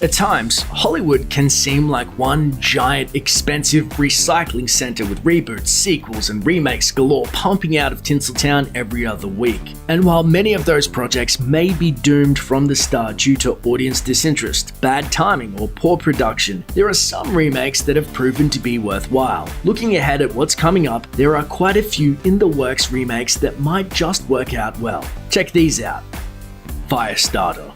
At times, Hollywood can seem like one giant, expensive recycling center with reboots, sequels, and remakes galore pumping out of Tinseltown every other week. And while many of those projects may be doomed from the start due to audience disinterest, bad timing, or poor production, there are some remakes that have proven to be worthwhile. Looking ahead at what's coming up, there are quite a few in the works remakes that might just work out well. Check these out. Firestarter.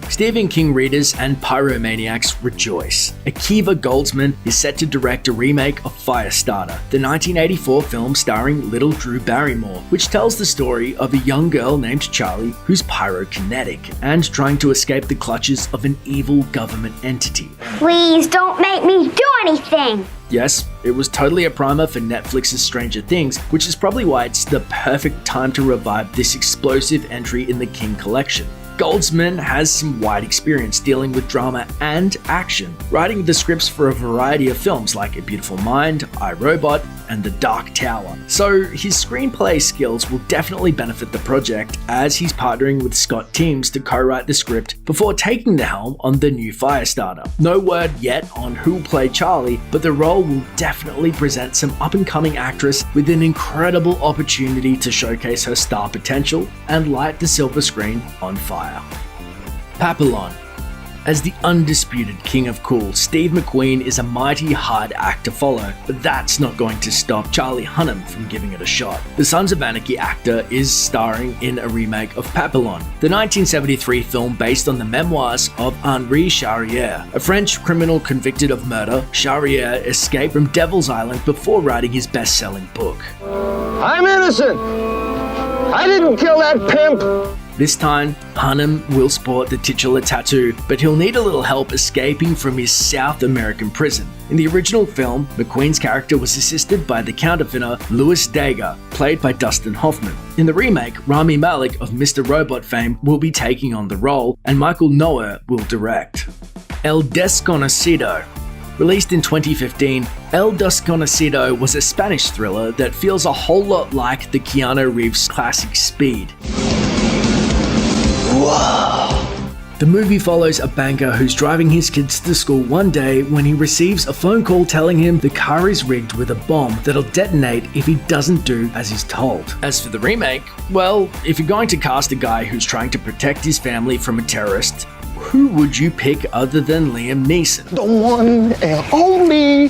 Stephen King readers and pyromaniacs rejoice. Akiva Goldsman is set to direct a remake of Firestarter, the 1984 film starring little Drew Barrymore, which tells the story of a young girl named Charlie who's pyrokinetic and trying to escape the clutches of an evil government entity. Please don't make me do anything! Yes, it was totally a primer for Netflix's Stranger Things, which is probably why it's the perfect time to revive this explosive entry in the King collection. Goldsman has some wide experience dealing with drama and action, writing the scripts for a variety of films like A Beautiful Mind, I, Robot, and The Dark Tower. So his screenplay skills will definitely benefit the project as he's partnering with Scott Teems to co-write the script before taking the helm on the new Firestarter. No word yet on who will play Charlie, but the role will definitely present some up-and-coming actress with an incredible opportunity to showcase her star potential and light the silver screen on fire. Papillon. As the undisputed king of cool, Steve McQueen is a mighty hard act to follow, but that's not going to stop Charlie Hunnam from giving it a shot. The Sons of Anarchy actor is starring in a remake of Papillon, the 1973 film based on the memoirs of Henri Charrière, a French criminal convicted of murder. Charrière escaped from Devil's Island before writing his best-selling book. I'm innocent! I didn't kill that pimp! This time, Hunnam will sport the titular tattoo, but he'll need a little help escaping from his South American prison. In the original film, McQueen's character was assisted by the counterfeiter Louis Daguerre, played by Dustin Hoffman. In the remake, Rami Malek of Mr. Robot fame will be taking on the role, and Michael Noer will direct. El Desconocido. Released in 2015, El Desconocido was a Spanish thriller that feels a whole lot like the Keanu Reeves classic Speed. Whoa! The movie follows a banker who's driving his kids to school one day when he receives a phone call telling him the car is rigged with a bomb that'll detonate if he doesn't do as he's told. As for the remake, well, if you're going to cast a guy who's trying to protect his family from a terrorist, who would you pick other than Liam Neeson? The one and only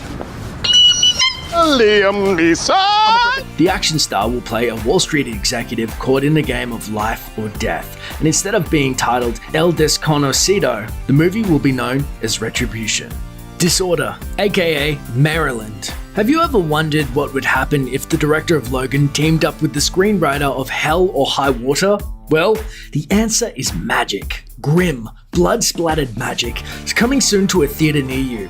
Liam Neeson! The action star will play a Wall Street executive caught in a game of life or death, and instead of being titled El Desconocido, the movie will be known as Retribution. Disorder, aka Maryland. Have you ever wondered what would happen if the director of Logan teamed up with the screenwriter of Hell or High Water? Well, the answer is magic. Grim, blood-splattered magic is coming soon to a theater near you.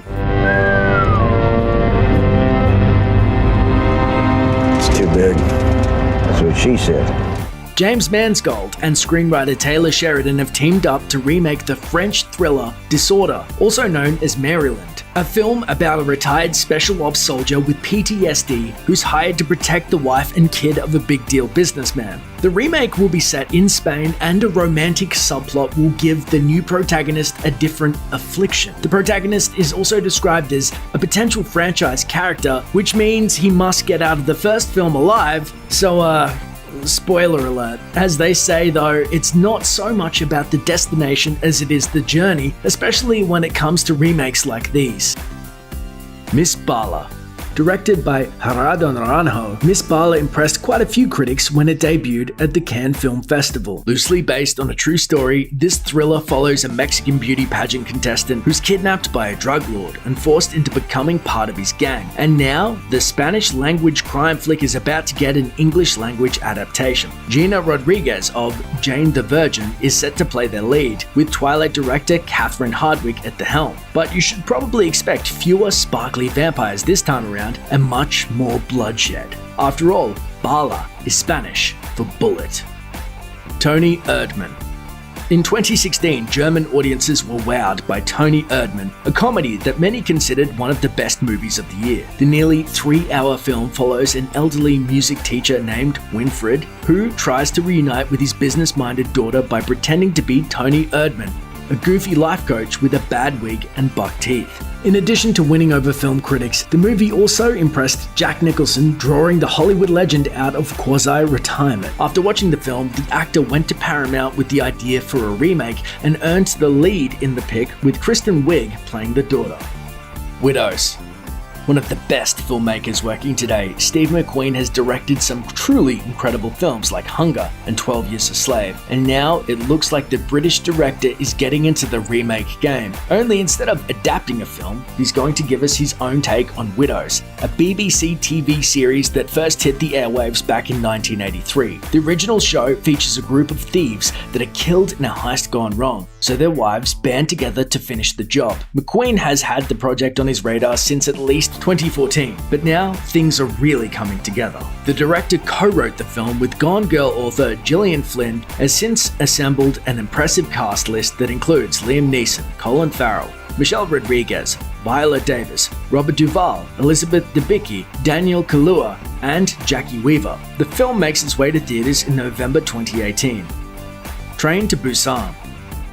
Too big. That's what she said. James Mangold and screenwriter Taylor Sheridan have teamed up to remake the French thriller Disorder, also known as Maryland, a film about a retired special ops soldier with PTSD who's hired to protect the wife and kid of a big deal businessman. The remake will be set in Spain, and a romantic subplot will give the new protagonist a different affliction. The protagonist is also described as a potential franchise character, which means he must get out of the first film alive, so spoiler alert. As they say though, it's not so much about the destination as it is the journey, especially when it comes to remakes like these. Miss Bala. Directed by Gerardo Naranjo, Miss Bala impressed quite a few critics when it debuted at the Cannes Film Festival. Loosely based on a true story, this thriller follows a Mexican beauty pageant contestant who's kidnapped by a drug lord and forced into becoming part of his gang. And now, the Spanish language crime flick is about to get an English language adaptation. Gina Rodriguez of Jane the Virgin is set to play their lead, with Twilight director Catherine Hardwicke at the helm. But you should probably expect fewer sparkly vampires this time around and much more bloodshed. After all, Bala is Spanish for bullet. Toni Erdmann. In 2016, German audiences were wowed by Toni Erdmann, a comedy that many considered one of the best movies of the year. The nearly 3-hour film follows an elderly music teacher named Winfried, who tries to reunite with his business-minded daughter by pretending to be Toni Erdmann. a goofy life coach with a bad wig and buck teeth. In addition to winning over film critics, the movie also impressed Jack Nicholson, drawing the Hollywood legend out of quasi-retirement. After watching the film, the actor went to Paramount with the idea for a remake and earned the lead in the pick, with Kristen Wiig playing the daughter. Widows. One of the best filmmakers working today, Steve McQueen has directed some truly incredible films like Hunger and 12 Years a Slave, and now it looks like the British director is getting into the remake game. Only instead of adapting a film, he's going to give us his own take on Widows, a BBC TV series that first hit the airwaves back in 1983. The original show features a group of thieves that are killed in a heist gone wrong, so their wives band together to finish the job. McQueen has had the project on his radar since at least 2014, but now things are really coming together. The director co-wrote the film with Gone Girl author Gillian Flynn, has since assembled an impressive cast list that includes Liam Neeson, Colin Farrell, Michelle Rodriguez, Viola Davis, Robert Duvall, Elizabeth Debicki, Daniel Kaluuya, and Jackie Weaver. The film makes its way to theaters in November 2018. Train to Busan.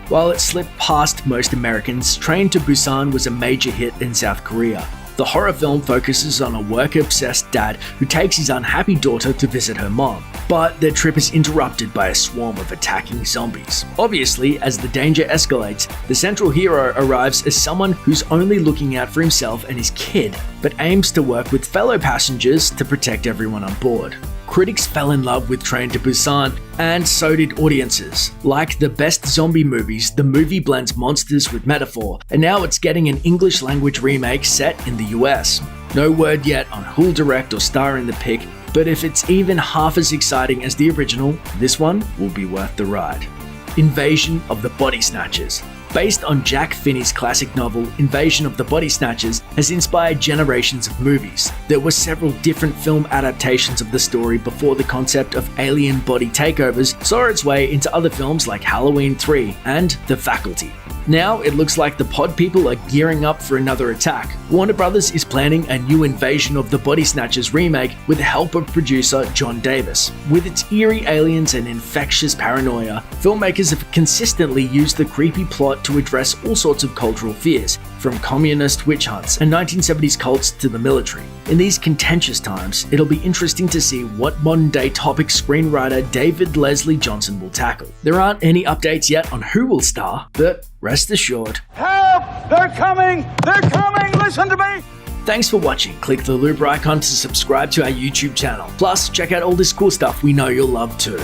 While it slipped past most Americans, Train to Busan was a major hit in South Korea. The horror film focuses on a work-obsessed dad who takes his unhappy daughter to visit her mom, but their trip is interrupted by a swarm of attacking zombies. Obviously, as the danger escalates, the central hero arrives as someone who's only looking out for himself and his kid, but aims to work with fellow passengers to protect everyone on board. Critics fell in love with Train to Busan, and so did audiences. Like the best zombie movies, the movie blends monsters with metaphor, and now it's getting an English language remake set in the US. No word yet on who'll direct or star in the pick, but if it's even half as exciting as the original, this one will be worth the ride. Invasion of the Body Snatchers. Based on Jack Finney's classic novel, Invasion of the Body Snatchers has inspired generations of movies. There were several different film adaptations of the story before the concept of alien body takeovers saw its way into other films like Halloween 3 and The Faculty. Now it looks like the pod people are gearing up for another attack. Warner Brothers is planning a new Invasion of the Body Snatchers remake with the help of producer John Davis. With its eerie aliens and infectious paranoia, filmmakers have consistently used the creepy plot to address all sorts of cultural fears, from communist witch hunts and 1970s cults to the military. In these contentious times, it'll be interesting to see what modern-day topic screenwriter David Leslie Johnson will tackle. There aren't any updates yet on who will star, but rest assured. Help! They're coming! They're coming! Listen to me! Thanks for watching. Click the looper icon to subscribe to our YouTube channel. Plus, check out all this cool stuff we know you'll love too.